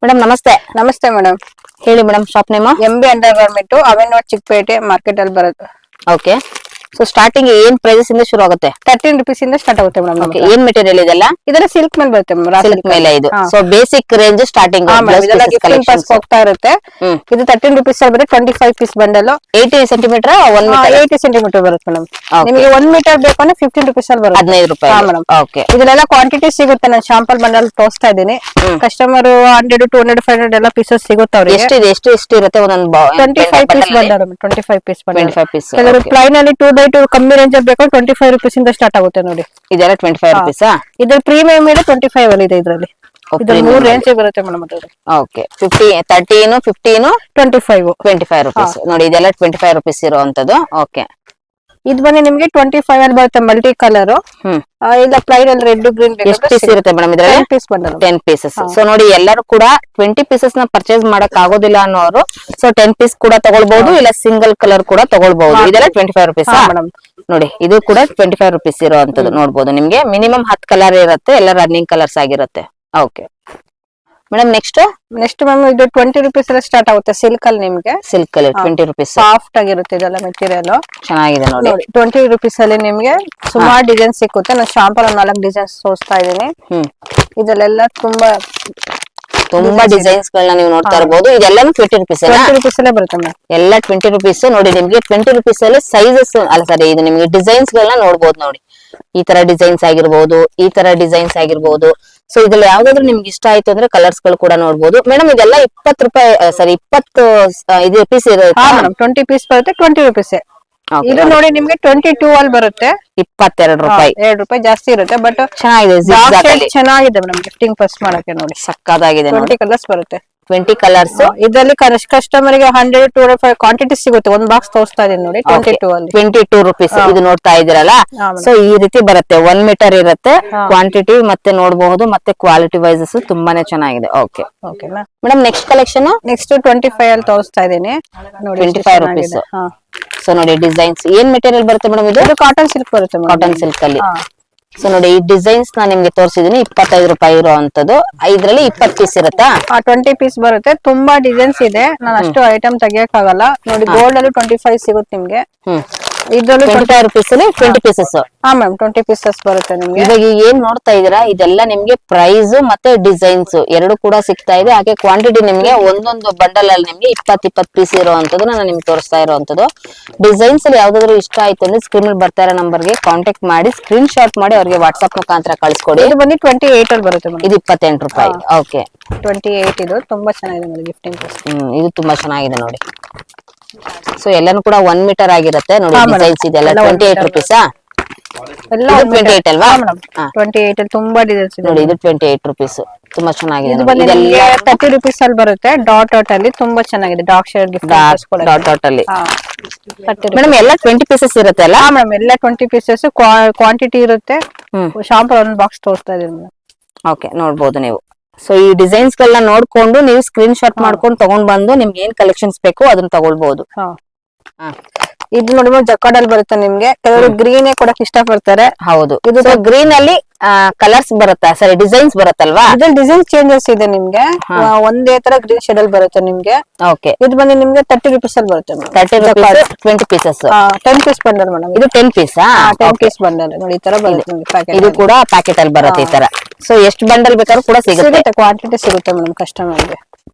Madam ನಮಸ್ತೆ. ನಮಸ್ತೆ madam. ಹೇಳಿ madam, shop name? MB undergarment, avenue road, Chickpet market ಅಲ್ಲಿ ಬರುತ್ತೆ. ಓಕೆ. ಸೊ ಸ್ಟಾರ್ಟಿಂಗ್ ಏನ್ ಪ್ರೈಸಸ್ ಇಂದ ಶುರು ಆಗುತ್ತೆ? 13 rupees ಇಂದ ಸ್ಟಾರ್ಟ್ ಆಗುತ್ತೆ ಮೇಡಮ್. ಓಕೆ. ಏನ್ ಮೆಟೀರಿಯಲ್ ಇದೆಲ್ಲ? ಇದರ ಸಿಲ್ಕ್ ಮೇಲೆ ಬರುತ್ತೆ ಮೇಡಮ್. ಸಿಲ್ಕ್ ಮೇಲೆ ಇದು. ಸೊ ಬೇಸಿಕ್ ರೇಂಜ್ ಸ್ಟಾರ್ಟಿಂಗ್ ಇದೆಲ್ಲ ಗಿಫ್ಟಿಂಗ್ ಪರ್ಸ್ ಹೋಗ್ತಾ ಇರುತ್ತೆ. ಇದು 13 rupees ಅಲ್ಲಿ ಬರುತ್ತೆ. 25 piece bundle. 80 centimetre 1 metre? 80 centimetre ಬರುತ್ತೆ ಮೇಡಮ್. ನಿಮಗೆ 1 ಮೀಟರ್ ಬೇಕು ಅಂದ್ರೆ 15 rupees ಅಲ್ಲಿ ಬರುತ್ತೆ. 15 ರೂಪಾಯಿ. ಮೇಡಮ್. ಓಕೆ. ಇದೆಲ್ಲ ಕ್ವಾಂಟಿಟಿ ಸಿಗುತ್ತೆ. ನಾನು ಶಾಂಪಲ್ ಬಂಡಲ್ ತೋರಿಸ್ತಾ ಇದ್ದೀನಿ. ಕಸ್ಟಮರ್ 100, 200, 500 ಎಲ್ಲ ಪೀಸಸ್ ಸಿಗುತ್ತೆ ಅವ್ರಿಗೆ. ಎಷ್ಟು ಇರುತ್ತೆ ಒಂದೊಂದು? 25 piece bundle. 25 piece bundle. 25 piece. ಕೆಲವರು ಪ್ಲೈನ್ ಅಲ್ಲಿ 2x2 ಕಮ್ಮಿ ರೇಂಜ್ ಬೇಕು 25 rupees ಇಂದ ಸ್ಟಾರ್ಟ್ ಆಗುತ್ತೆ ನೋಡಿ. ಇದೆಲ್ಲ 25 ರೂಪೀಸ್. ಇದ್ರ ಪ್ರೀಮಿಯಂ ಮೇಲೆ 25 ಅಲ್ಲಿ ಇದೆ. ಇದರಲ್ಲಿ ಇದ್ರ 3 ರೇಂಜ್ ಬರುತ್ತೆ ಮೇಡಮ್. ಓಕೆ. 50, 13, 15, 25 ರೂಪೀಸ್ ನೋಡಿ. ಇದೆಲ್ಲ 25 ರೂಪೀಸ್ ಇರುವಂತದ್ದು. ಓಕೆ. ಇದು ಬಂದು ನಿಮ್ಗೆ 25 ಅಲ್ಲಿ ಬರುತ್ತೆ. ಮಲ್ಟಿ ಕಲರ್ ಇಲ್ಲ ಪ್ಲೈನ್ ಅಲ್ಲಿ ರೆಡ್ ಗ್ರೀನ್. ಎಷ್ಟು ಪೀಸ್ ಇರುತ್ತೆ ಮೇಡಮ್ ಇದ್ರಲ್ಲಿ? 10 ಪೀಸ್ ಬಂಡಲ್. 10 ಪೀಸಸ್. ಸೊ ನೋಡಿ, ಎಲ್ಲರೂ ಕೂಡ 20 ಪೀಸಸ್ ನ ಪರ್ಚೇಸ್ ಮಾಡಕ್ ಆಗೋದಿಲ್ಲ ಅನ್ನೋರು ಸೊ 10 ಪೀಸ್ ಕೂಡ ತಗೊಳ್ಬಹುದು, ಇಲ್ಲ ಸಿಂಗಲ್ ಕಲರ್ ಕೂಡ ತಗೊಳ್ಬಹುದು. ಇದೆಲ್ಲ 25 ರೂಪೀಸ್ ಮೇಡಮ್. ನೋಡಿ, ಇದು ಕೂಡ 25 ರೂಪೀಸ್ ಇರುವಂತದ್ದು ನೋಡ್ಬೋದು. ನಿಮ್ಗೆ ಮಿನಿಮಮ್ 10 ಕಲರ್ ಇರುತ್ತೆ, ಎಲ್ಲ ರನ್ನಿಂಗ್ ಕಲರ್ಸ್ ಆಗಿರುತ್ತೆ. Okay madam. ನೆಕ್ಸ್ಟ್ ಮ್ಯಾಮ್ ಇದು 20 rupees ಎಲ್ಲ ಸ್ಟಾರ್ಟ್ ಆಗುತ್ತೆ. ಸಿಲ್ಕ್ ಅಲ್ಲಿ ನಿಮ್ಗೆ ಸಿಲ್ಕ್ ಅಲ್ಲಿ 20 ರೂಪೀಸ್. ಸಾಫ್ಟ್ ಆಗಿರುತ್ತೆ ಇದೆಲ್ಲ ಮೆಟೀರಿಯಲ್. ಚೆನ್ನಾಗಿದೆ ನೋಡಿ. 20 rupees ಅಲ್ಲಿ ನಿಮ್ಗೆ ಸುಮಾರು ಡಿಸೈನ್ ಸಿಕ್ಕುತ್ತೆ. ನಾನು ಶಾಂಪಲ್ 4 ಡಿಸೈನ್ಸ್ ತೋರಿಸ್ತಾ ಇದ್ದೀನಿ. ಇದೆಲ್ಲ ತುಂಬಾ ಡಿಸೈನ್ಸ್ ಗಳನ್ನ ನೀವು ನೋಡ್ತಾ ಇರಬಹುದು. ಇದೆಲ್ಲಾನು 20 ರೂಪೀಸ್. 20 rupees ಅಲ್ಲೇ ಬರುತ್ತೆ ಮ್ಯಾಮ್. ಎಲ್ಲ 20 ರೂಪೀಸ್. ನೋಡಿ, ನಿಮ್ಗೆ 20 ರೂಪೀಸ್ ಅಲ್ಲಿ ಸೈಜಸ್ ಅಲ್ಲ ಸರಿ, ಇದು ನಿಮ್ಗೆ ಡಿಸೈನ್ಸ್ ಗಳನ್ನ ನೋಡ್ಬೋದು. ನೋಡಿ, ಈ ತರ ಡಿಸೈನ್ಸ್ ಆಗಿರ್ಬಹುದು, ಈ ತರ ಡಿಸೈನ್ಸ್ ಆಗಿರ್ಬಹುದು. ಸೊ ಇದ್ರಲ್ಲಿ ಯಾವ್ದಾದ್ರು ನಿಮ್ಗೆ ಇಷ್ಟ ಆಯ್ತು ಅಂದ್ರೆ ಕಲರ್ಸ್ ಗಳು ಕೂಡ ನೋಡ್ಬೋದು. ಮೇಡಮ್ ಇದೆಲ್ಲ 20 ರೂಪಾಯಿ ಸರಿ 20 ಇದು ಪೀಸ್ ಇರುತ್ತೆ. 20 ಪೀಸ್ ಬರುತ್ತೆ. 20 rupees. ಇದು ನೋಡಿ ನಿಮ್ಗೆ 22 ಅಲ್ಲಿ ಬರುತ್ತೆ. 22 ರೂಪಾಯಿ. 2 ರೂಪಾಯಿ ಜಾಸ್ತಿ ಇರುತ್ತೆ. ಬಟ್ ಚೆನ್ನಾಗಿದೆ. ಚೆನ್ನಾಗಿದೆ ಮೇಡಮ್. ಗಿಫ್ಟಿಂಗ್ ಪರ್ಸ್ ಮಾಡಕ್ಕೆ ನೋಡಿ ಸಕ್ಕದಾಗಿದೆ. 20 ಕಲರ್ಸ್ ಬರುತ್ತೆ. 20 ಕಲರ್ಸ್. ಇದರಲ್ಲಿ ಕಸ್ಟಮರ್ ಗೆ 100, 205 ಕ್ವಾಂಟಿಟಿ ಸಿಗುತ್ತೆ. ಒಂದು ಬಾಕ್ಸ್ ತೋರಿಸ್ತಾ ಇದೀನಿ ನೋಡಿ. 22 ಅಲ್ಲಿ 22 ರೂಪೀಸ್. ಇದು ನೋಡ್ತಾ ಇದೀರಲ್ಲ. ಸೊ ಈ ರೀತಿ ಬರುತ್ತೆ. 1 ಮೀಟರ್ ಇರುತ್ತೆ. ಕ್ವಾಂಟಿಟಿ ಮತ್ತೆ ನೋಡಬಹುದು, ಮತ್ತೆ ಕ್ವಾಲಿಟಿ ವೈಸಸ್ ತುಂಬಾನೇ ಚೆನ್ನಾಗಿದೆ. Okay madam. Next collection next 25 ಅಲ್ಲಿ ತೋರಿಸ್ತಾ ಇದೀನಿ ನೋಡಿ. 25 ರೂಪೀಸ್. ಸೊ ನೋಡಿ, ಡಿಸೈನ್ಸ್ ಏನ್ ಮೆಟೀರಿಯಲ್ ಬರುತ್ತೆ ಮೇಡಮ್? ಇದು ಕಾಟನ್ ಸಿಲ್ಕ್ ಬರುತ್ತೆ. ಕಾಟನ್ ಸಿಲ್ಕ್ ಅಲ್ಲಿ. ಸೊ ನೋಡಿ, ಈ ಡಿಸೈನ್ಸ್ ನಾ ನಿಮ್ಗೆ ತೋರಿಸಿದೀನಿ. 25 ರೂಪಾಯಿ ಇರುವಂತದ್ದು. ಇದ್ರಲ್ಲಿ 20 ಪೀಸ್ ಇರುತ್ತಾ? 20 ಪೀಸ್ ಬರುತ್ತೆ. ತುಂಬಾ ಡಿಸೈನ್ಸ್ ಇದೆ. ನಾನು ಅಷ್ಟು ಐಟಮ್ ತೆಗಿಯಕ್ ಆಗಲ್ಲ ನೋಡಿ. ಗೋಲ್ಡ್ ಅಲ್ಲಿ 25 ಸಿಗುತ್ತೆ ನಿಮ್ಗೆ. ಇದ್ರಲ್ಲಿ 25 ರೂಪೀಸ್ ಅಲ್ಲಿ 20 ಪೀಸಸ್. ಮ್ಯಾಮ್ 20 ಪೀಸಸ್ ಬರುತ್ತೆ ನಿಮ್ಗೆ. ಇವಾಗ ಏನ್ ನೋಡ್ತಾ ಇದೀರಾ, ಇದೆಲ್ಲ ನಿಮ್ಗೆ ಪ್ರೈಸ್ ಮತ್ತೆ ಡಿಸೈನ್ಸ್ ಎರಡು ಕೂಡ ಸಿಗ್ತಾ ಇದೆ. ಹಾಗೆ ಕ್ವಾಂಟಿಟಿ ನಿಮ್ಗೆ ಒಂದೊಂದು ಬಂಡಲ್ ಅಲ್ಲಿ ನಿಮ್ಗೆ 20 ಪೀಸ್ ಇರುವಂತದ್ದು ನಾನು ನಿಮ್ಗೆ ತೋರಿಸ್ತಾ ಇರುವಂತದ್ದು. ಡಿಸೈನ್ಸ್ ಅಲ್ಲಿ ಯಾವ್ದಾದ್ರು ಇಷ್ಟ ಆಯ್ತು ಅಂದ್ರೆ ಸ್ಕ್ರೀನ್ ಮೇಲೆ ಬರ್ತಾ ಇರೋ ನಂಬರ್ ಗೆ ಕಾಂಟ್ಯಾಕ್ಟ್ ಮಾಡಿ ಸ್ಕ್ರೀನ್ ಶಾಟ್ ಮಾಡಿ ಅವ್ರಿಗೆ ವಾಟ್ಸ್ಆಪ್ ಮುಖಾಂತರ ಕಳಿಸ್ಕೊಡಿ. ಇದು ಬಂದು 28 ಅಲ್ಲಿ ಬರುತ್ತೆ. ಇದು 28 ರೂಪಾಯಿ. ಓಕೆ. 28 ಇದು ತುಂಬಾ ಚೆನ್ನಾಗಿದೆ ನೋಡಿ. Gifting purse. ಇದು ತುಂಬಾ ಚೆನ್ನಾಗಿದೆ ನೋಡಿ. ಸೊ ಎಲ್ಲಾನು ಕೂಡ 1 ಮೀಟರ್ ಆಗಿರುತ್ತೆ ನೋಡಿ. ಡಿಸೈನ್ಸ್ ಇದೆಲ್ಲ 28 ರೂಪೀಸ್. ಎಲ್ಲ 28 ಅಲ್ವಾ? 28 ಅಲ್ಲಿ ತುಂಬಾ ಡಿಸೈನ್ಸ್ ಇದೆ ನೋಡಿ. ಇದು 28 ರೂಪೀಸ್. ತುಂಬಾ ಚೆನ್ನಾಗಿದೆ. ಇದು ಬಂದು 30 rupees ಅಲ್ಲಿ ಬರುತ್ತೆ. ಡಾಟ್ ಅಲ್ಲಿ ತುಂಬಾ ಚೆನ್ನಾಗಿದೆ. ಡಾರ್ಕ್ ಶೇಡ್ ಗಿಫ್ಟ್ ಡಾಟ್ ಅಲ್ಲಿ. ಮೇಡಮ್ ಎಲ್ಲ 20 ಪೀಸಸ್ ಇರುತ್ತೆ ಅಲ್ಲ? ಮೇಡಮ್ ಎಲ್ಲ 20 ಪೀಸಸ್ ಕ್ವಾಂಟಿಟಿ ಇರುತ್ತೆ. ಶಾಂಪಲ್ ಒಂದು ಬಾಕ್ಸ್ ತೋರಿಸ್ತಾ ಇದೀನಿ. ಓಕೆ, ನೋಡ್ಬೋದು ನೀವು. ಸೊ ಈ ಡಿಸೈನ್ಸ್ ಗಳನ್ನ ನೋಡ್ಕೊಂಡು ನೀವು ಸ್ಕ್ರೀನ್ ಶಾಟ್ ಮಾಡ್ಕೊಂಡು ತಗೊಂಡ್ ಬಂದು ನಿಮ್ಗೆ ಏನ್ ಕಲೆಕ್ಷನ್ಸ್ ಬೇಕು ಅದನ್ನ ತಗೊಳ್ಬಹುದು. ಇದು ನೋಡಿ ಜಕಾರ್ಡ್ ಅಲ್ಲಿ ಬರುತ್ತೆ ನಿಮ್ಗೆ. ಕೆಲವರು ಗ್ರೀನ್ ಕೊಡಕ್ ಇಷ್ಟ ಪಡ್ತಾರೆ. ಹೌದು. ಇದು ಗ್ರೀನ್ ಅಲ್ಲಿ ಕಲರ್ಸ್ ಬರುತ್ತಾ ಸರಿ, ಡಿಸೈನ್ಸ್ ಬರುತ್ತಲ್ವಾ? ಇದ್ರಲ್ಲಿ ಡಿಸೈನ್ ಚೇಂಜಸ್ ಇದೆ ನಿಮ್ಗೆ. ಒಂದೇ ತರ ಗ್ರೀನ್ ಶೇಡ್ ಅಲ್ಲಿ ಬರುತ್ತೆ ನಿಮ್ಗೆ. ಓಕೆ. ಇದು ಬಂದು ನಿಮ್ಗೆ 30 rupees ಅಲ್ಲಿ ಬರುತ್ತೆ. 30 ರೂಪಾಯಿ 20 ಪೀಸಸ್. 10 piece bundle madam. ಇದು 10 ಪೀಸ್. 10 ಪೀಸ್ ಬಂಡಲ್ ನೋಡಿ. ಈ ತರ ಬರುತ್ತೆ. ಇದು ಕೂಡ ಪ್ಯಾಕೆಟ್ ಅಲ್ಲಿ ಬರುತ್ತೆ ಈ ತರ. ಸೊ ಎಷ್ಟು ಬಂಡಲ್ ಬೇಕಾದ್ರೂ ಕೂಡ ಸಿಗುತ್ತೆ. ಕ್ವಾಂಟಿಟಿ ಸಿಗುತ್ತೆ ಮೇಡಮ್ ಕಸ್ಟಮರ್ಗೆ.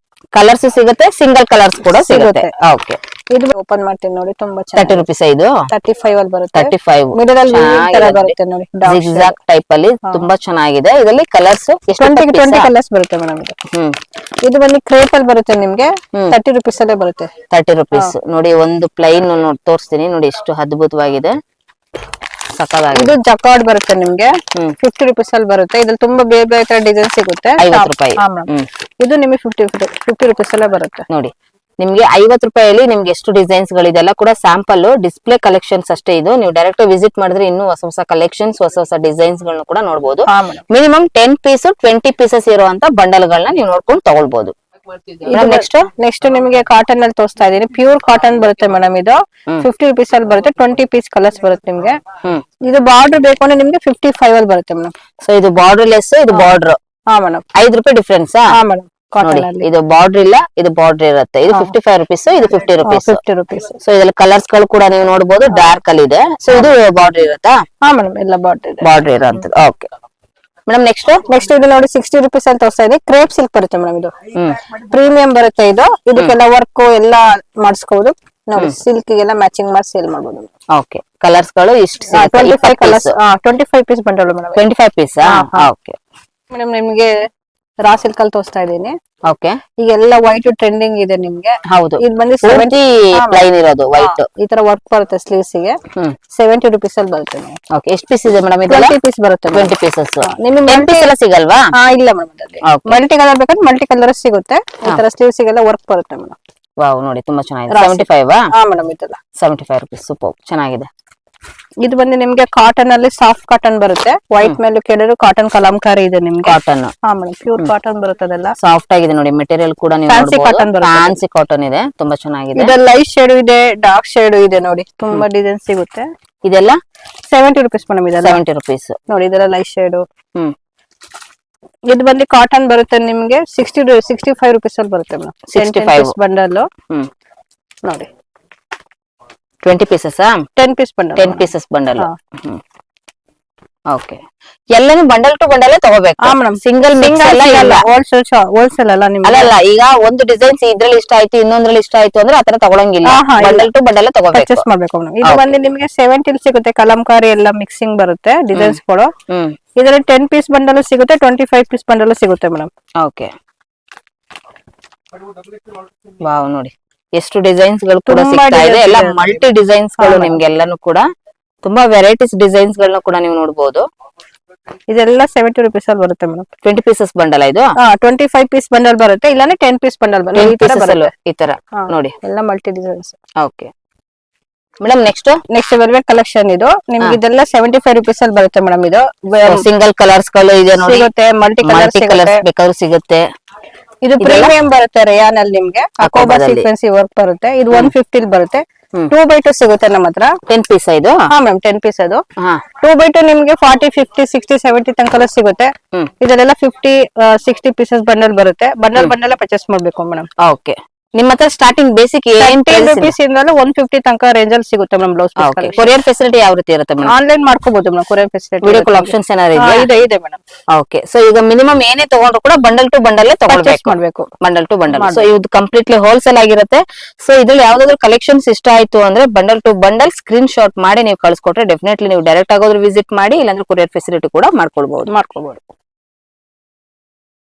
ಕಲರ್ಸ್ ಸಿಗುತ್ತೆ, ಸಿಂಗಲ್ ಕಲರ್ಸ್ ಕೂಡ ಸಿಗುತ್ತೆ. ಓಕೆ. ಇದು ಓಪನ್ ಮಾಡ್ತೀನಿ ನೋಡಿ. ತುಂಬಾ ಚೆನ್ನಾಗಿ 30 ರೂಪೀಸ್. ಇದು 35 ಅಲ್ಲಿ ಬರುತ್ತೆ. 35 ಮಿಡಲ್ ಅಲ್ಲಿ ತರ ಬರುತ್ತೆ ನೋಡಿ. ಜಿಗ್ಜಾಗ್ ಟೈಪ್ ಅಲ್ಲಿ ತುಂಬಾ ಚೆನ್ನಾಗಿದೆ. ಇದರಲ್ಲಿ ಕಲರ್ಸ್ 20 ಕಲರ್ಸ್ ಬರುತ್ತೆ ಮೇಡಮ್. ಇದು ಬಂದು ಕ್ರೇಪ್ ಅಲ್ಲಿ ಬರುತ್ತೆ ನಿಮ್ಗೆ. 30 rupees ಅಲ್ಲೇ ಬರುತ್ತೆ. 30 ರೂಪೀಸ್ ನೋಡಿ. ಒಂದು ಪ್ಲೈನ್ ತೋರಿಸ್ತೀನಿ ನೋಡಿ, ಎಷ್ಟು ಅದ್ಭುತವಾಗಿದೆ. ಇದು ಜಕಾರ್ಡ್ ಬರುತ್ತೆ ನಿಮ್ಗೆ. 50 rupees ಅಲ್ಲಿ ಬರುತ್ತೆ. ಇದ್ರಲ್ಲಿ ತುಂಬಾ ಬೇರೆ ಬೇರೆ ತರ ಡಿಸೈನ್ ಸಿಗುತ್ತೆ. 50 ರೂಪಾಯಿ. ಇದು ನಿಮಗೆ 50 rupees ಅಲ್ಲೇ ಬರುತ್ತೆ ನೋಡಿ. ನಿಮ್ಗೆ 50 ರೂಪಾಯಲ್ಲಿ ನಿಮ್ಗೆ ಎಷ್ಟು ಡಿಸೈನ್ಸ್ ಗಳಿದೆಲ್ಲ ಕೂಡ ಸ್ಯಾಂಪಲ್ ಡಿಸ್ಪ್ಲೇ ಕಲೆಕ್ಷನ್ಸ್ ಅಷ್ಟೇ. ಇದು ನೀವು ಡೈರೆಕ್ಟ್ ವಿಸಿಟ್ ಮಾಡಿದ್ರೆ ಇನ್ನೂ ಹೊಸ ಹೊಸ ಕಲೆಕ್ಷನ್ಸ್, ಹೊಸ ಡಿಸೈನ್ಸ್ ಗಳನ್ನ ಕೂಡ ನೋಡಬಹುದು. ಮಿನಿಮಮ್ 10 ಪೀಸ್ 20 ಪೀಸಸ್ ಇರುವಂತ ಬಂಡಲ್ ಗಳನ್ನ ನೀವು ನೋಡ್ಕೊಂಡು ತಗೊಳ್ಬಹುದು. ನೆಕ್ಸ್ಟ್ ನಿಮಗೆ ಕಾಟನ್ ಅಲ್ಲಿ ತೋರಿಸ್ತಾ ಇದೀನಿ. ಪ್ಯೂರ್ ಕಾಟನ್ ಬರುತ್ತೆ ಮೇಡಮ್. ಇದು 50 rupees ಅಲ್ಲಿ ಬರುತ್ತೆ. 20 ಪೀಸ್ ಕಲರ್ಸ್ ಬರುತ್ತೆ ನಿಮ್ಗೆ. ಇದು ಬಾರ್ಡರ್ ಬೇಕು ಅಂದ್ರೆ ನಿಮ್ಗೆ 55 ಅಲ್ಲಿ ಬರುತ್ತೆ ಮೇಡಮ್. ಸೊ ಇದು ಬಾರ್ಡರ್ ಲೆಸ್, ಇದು ಬಾರ್ಡರ್. ಮೇಡಮ್ 5 ರೂಪಾಯಿ ಡಿಫ್ರೆನ್ಸ್. ಮೇಡಮ್ ನೋಡಿ ಕಾಟನ್ ಅಲ್ಲಿ ಇದು ಬಾರ್ಡರ್ ಇಲ್ಲ, ಇದು ಬಾರ್ಡರ್ ಇರುತ್ತೆ. ಇದು 55 ರುಪೀಸ್, ಇದು 50 ರುಪೀಸ್. 50 ರುಪೀಸ್. ಸೊ ಇದ್ರಲ್ಲಿ ಕಲರ್ಸ್ ಗಳು ಕೂಡ ನೀವು ನೋಡಬಹುದು, ಡಾರ್ಕ್ ಅಲ್ಲಿ ಇದೆ. ಸೊ ಇದು ಬಾರ್ಡರ್ ಇರುತ್ತಾ? ಹಾ ಮೇಡಮ್, ಎಲ್ಲ ಬಾರ್ಡರ್ ಇದೆ. ಬಾರ್ಡರ್ ಇರೋಂಥದ್ದು. ಓಕೆ ಮೇಡಮ್, ನೆಕ್ಸ್ಟ್ ಇದು ನೋಡಿ 60 ರುಪೀಸ್ ಅಂತ ತೋರಿಸ್ತಾ ಇದೆ. ಕ್ರೇಪ್ ಸಿಲ್ಕ್ ಬರುತ್ತೆ ಮೇಡಮ್, ಇದು ಪ್ರೀಮಿಯಂ ಬರುತ್ತೆ. ಇದು ಇದಕ್ಕೆಲ್ಲ ವರ್ಕ್ ಎಲ್ಲ ಮಾಡಿಸ್ಕೋಬಹುದು ನೋಡಿ. ಸಿಲ್ಕ್ ಗೆಲ್ಲ ಮ್ಯಾಚಿಂಗ್ ಮಾಡಿ ಸೇಲ್ ಮಾಡಬಹುದು. ಓಕೆ, ಕಲರ್ಸ್ ಗಳು ಇಷ್ಟು 25 colours, 25 piece bundle madam. 25 piece. Okay madam, ನಿಮ್ಗೆ ರಾ ಸಿಲ್ಕ್ ಅಲ್ಲಿ ತೋರಿಸ್ತಾ ಇದೀನಿ. ಓಕೆ, ಈಗೆಲ್ಲ ವೈಟ್ ಟ್ರೆಂಡಿಂಗ್ ಇದೆ ನಿಮ್ಗೆ. ಹೌದು, ಇದು ಬಂದು ಪ್ಲೈನ್ ಇರೋದು ವೈಟ್. ಈ ತರ ವರ್ಕ್ ಬರುತ್ತೆ ಸ್ಲೀವ್ಸ್ ಗೆ. 70 ರುಪೀಸ್ ಅಲ್ಲಿ ಬರುತ್ತೆ. ಓಕೆ, ಎಷ್ಟು ಪೀಸ್ ಇದೆ ಮೇಡಮ್? ಇದು 20 ಪೀಸ್ ಬರುತ್ತೆ. 20 ಪೀಸಸ್. ನಿಮಗೆ 10 ಪೀಸ್ ಎಲ್ಲ ಸಿಗಲ್ವಾ? ಇಲ್ಲ ಮೇಡಮ್, ಮಲ್ಟಿ ಕಲರ್ ಬೇಕಂದ್ರೆ ಮಲ್ಟಿ ಕಲರ್ ಸಿಗುತ್ತೆ. ಈ ತರ ಸ್ಲೀವ್ಸ್ ಗೆಲ್ಲ ವರ್ಕ್ ಬರುತ್ತೆ ಮೇಡಮ್. ವಾವ್, ನೋಡಿ ತುಂಬಾ ಚೆನ್ನಾಗಿದೆ. 75? ಹಾ ಮೇಡಮ್, ಇದೆಲ್ಲ 75 ರುಪೀಸ್. ಸೂಪರ್, ಚೆನ್ನಾಗಿದೆ. ಇದು ಬಂದು ನಿಮ್ಗೆ ಕಾಟನ್ ಅಲ್ಲಿ ಸಾಫ್ಟ್ ಕಾಟನ್ ಬರುತ್ತೆ. ವೈಟ್ ಮೇಲೆ ಕೆಳಗೆ ಕಾಟನ್ ಕಲಾಂಕಾರಿ ಇದೆ ನಿಮ್ಗೆ. ಕಾಟನ್. ಹಾ ಮೇಡಮ್, ಪ್ಯೂರ್ ಕಾಟನ್ ಬರುತ್ತೆ. ಅದೆಲ್ಲ ಸಾಫ್ಟ್ ಆಗಿದೆ ನೋಡಿ. ಮೆಟೀರಿಯಲ್ ಕೂಡ ನೀವು ಫ್ಯಾನ್ಸಿ ಕಾಟನ್ ಬರುತ್ತೆ. ಫ್ಯಾನ್ಸಿ ಕಾಟನ್ ಇದೆ, ತುಂಬಾ ಚೆನ್ನಾಗಿದೆ. ಇದ್ರಲ್ಲಿ ಲೈಟ್ ಶೇಡ್ ಇದೆ, ಡಾರ್ಕ್ ಶೇಡ್ ಇದೆ ನೋಡಿ. ತುಂಬಾ ಡಿಸೈನ್ ಸಿಗುತ್ತೆ. ಇದೆಲ್ಲ 70 ರುಪೀಸ್ ಮೇಡಮ್. ಇದೆಲ್ಲ 70 ರುಪೀಸ್ ನೋಡಿ. ಇದೆಲ್ಲ ಲೈಟ್ ಶೇಡ್. ಇದು ಬಂದು ಕಾಟನ್ ಬರುತ್ತೆ ನಿಮ್ಗೆ 65 ರುಪೀಸ್ ಅಲ್ಲಿ ಬರುತ್ತೆ ಮೇಡಮ್. 65 ಬಂಡಲ್ ನೋಡಿ. 20 pieces? 10 piece bundle. 10 pieces bundle. Okay, ಎಲ್ಲಾನು ಬಂಡಲ್ ಟು ಬಂಡಲ್ ತಗೋಬೇಕು. ಹಾ ಮೇಡಮ್, ಸಿಂಗಲ್ ಇಲ್ಲ. ಹೋಲ್ಸೇಲ್ ಅಲ್ಲ ನಿಮ್ಗೆ. ಅಲ್ಲ, ಈಗ ಒಂದು ಡಿಸೈನ್ಸ್ ಇದ್ರಲ್ಲಿ ಇಷ್ಟ ಆಯ್ತು, ಇನ್ನೊಂದ್ರಲ್ಲಿ ಇಷ್ಟ ಆಯ್ತು ಅಂದ್ರೆ ಆತರ ತಗೊಳಂಗಿಲ್ಲ. ಬಂಡಲ್ ಟು ಬಂಡಲ್ ತಗೋಬೇಕು, ಪರ್ಚೇಸ್ ಮಾಡ್ಬೇಕು ಮೇಡಮ್. ಇದು ಬಂದು ನಿಮ್ಗೆ 70 ಸಿಗುತ್ತೆ. ಕಲಂಕಾರಿ ಎಲ್ಲ ಮಿಕ್ಸಿಂಗ್ ಬರುತ್ತೆ ಡಿಸೈನ್ಸ್ ಗಳು. ಇದರಲ್ಲಿ 10 ಪೀಸ್ ಬಂಡಲ್ ಸಿಗುತ್ತೆ, 25 ಪೀಸ್ ಬಂಡಲ್ ಸಿಗುತ್ತೆ ಮೇಡಮ್. ಓಕೆ, ವಾವ್, ನೋಡಿ ಎಷ್ಟು ಡಿಸೈನ್ಸ್ ಗಳು ಕೂಡ ಸಿಗ್ತಾ ಇದೆ. ಎಲ್ಲ ಮಲ್ಟಿ ಡಿಸೈನ್ಸ್ ಗಳು ನಿಮ್ಗೆಲ್ಲಾನು ಕೂಡ ತುಂಬಾ ವೆರೈಟೀಸ್ ಡಿಸೈನ್ಸ್ ಗಳನ್ನ ಕೂಡ ನೀವು ನೋಡಬಹುದು. ಇದೆಲ್ಲ 70 ರುಪೀಸ್ ಅಲ್ಲಿ ಬರುತ್ತೆ ಮೇಡಮ್. 20 ಪೀಸಸ್ ಬಂಡಲ್ ಇದು? 25 ಪೀಸ್ ಬಂಡಲ್ ಬರುತ್ತೆ, ಇಲ್ಲಾಂದ್ರೆ 10 ಪೀಸ್ ಬಂಡಲ್ ಬರುತ್ತೆ. ಈ ತರ ನೋಡಿ, ಎಲ್ಲ multi designs. Okay madam, next velvet collection. ಇದು ನಿಮ್ಗೆ ಇದೆಲ್ಲ 75 ರುಪೀಸ್ ಅಲ್ಲಿ ಬರುತ್ತೆ ಮೇಡಮ್. ಇದು ಸಿಂಗಲ್ ಕಲರ್ಸ್ ಗಳು ಇದೆ ನೋಡಿ. ಸಿಗುತ್ತೆ, ಮಲ್ಟಿ ಕಲರ್ಸ್ ಬೇಕಾದ್ರೂ ಸಿಗುತ್ತೆ. ಇದು ಪ್ರೀಮಿಯಂ ಬರುತ್ತೆ. ರೇಯಾನ್ ಅಲ್ಲಿ ನಿಮ್ಗೆ ಅಕೋಬಾ ಸೀಕ್ವೆನ್ಸಿ ವರ್ಕ್ ಬರುತ್ತೆ. ಇದು 150 ಬರುತ್ತೆ. 2x2 ಸಿಗುತ್ತೆ ನಮ್ಮ ಹತ್ರ. 10 ಪೀಸ್ ಇದು? ಹಾ ಮ್ಯಾಮ್, 10 ಪೀಸ್ ಅದು. 2x2 ನಿಮ್ಗೆ 40, 50, 60, 70 ತನಕ ಸಿಗುತ್ತೆ. ಇದೆಲ್ಲ 50, 60 ಪೀಸಸ್ ಬಂಡಲ್ ಬರುತ್ತೆ. ಬಂಡಲ್ ಪರ್ಚೇಸ್ ಮಾಡ್ಬೇಕು ಮೇಡಮ್. ಓಕೆ, ನಿಮ್ಮ ಹತ್ರ ಸ್ಟಾರ್ಟಿಂಗ್ ಬೇಸಿಕ್ 10 ರುಪೀಸ್ ಇಂದ 150 ತನಕ ರೇಂಜ್ ಅಲ್ಲಿ ಸಿಗುತ್ತೆ ಮೇಡಮ್. ಬ್ಲೌಸ್ ಕೊರಿಯರ್ ಫೆಸಿಲಿಟಿ ಯಾವ ರೀತಿ ಇರುತ್ತೆ ಮೇಡಮ್? ಆನ್ಲೈನ್ ಮಾಡ್ಕೋಬಹುದು madam. Courier facility, video call options ಏನಾದ್ರು ಇದೆ ಮೇಡಮ್. ಓಕೆ, ಸೊ ಈಗ ಮಿನಿಮಮ್ ಏನೇ ತಗೊಂಡ್ರು ಕೂಡ ಬಂಡಲ್ ಟು ಬಂಡಲ್ ಮಾಡ್ಬೇಕು. Bundle to bundle. ಸೊ ಇದು ಕಂಪ್ಲೀಟ್ಲಿ ಹೋಲ್ಸೇಲ್ ಆಗಿರುತ್ತೆ. ಸೊ ಇದ್ರಲ್ಲಿ ಯಾವ್ದಾದ್ರು ಕಲೆಕ್ಷನ್ಸ್ ಇಷ್ಟ ಆಯ್ತು ಅಂದ್ರೆ bundle to bundle screenshot ಮಾಡಿ ನೀವು ಕಳ್ಸಿಕೊಟ್ರೆ ಡೆಫಿನೆಟ್ಲಿ ನೀವು ಡೈರೆಕ್ಟ್ ಆಗೋದ್ರು ವಿಸಿಟ್ ಮಾಡಿ, ಇಲ್ಲಾಂದ್ರೆ ಕೊರಿಯರ್ ಫೆಸಿಲಿಟಿ ಕೂಡ ಮಾಡ್ಕೊಳ್ಬಹುದು.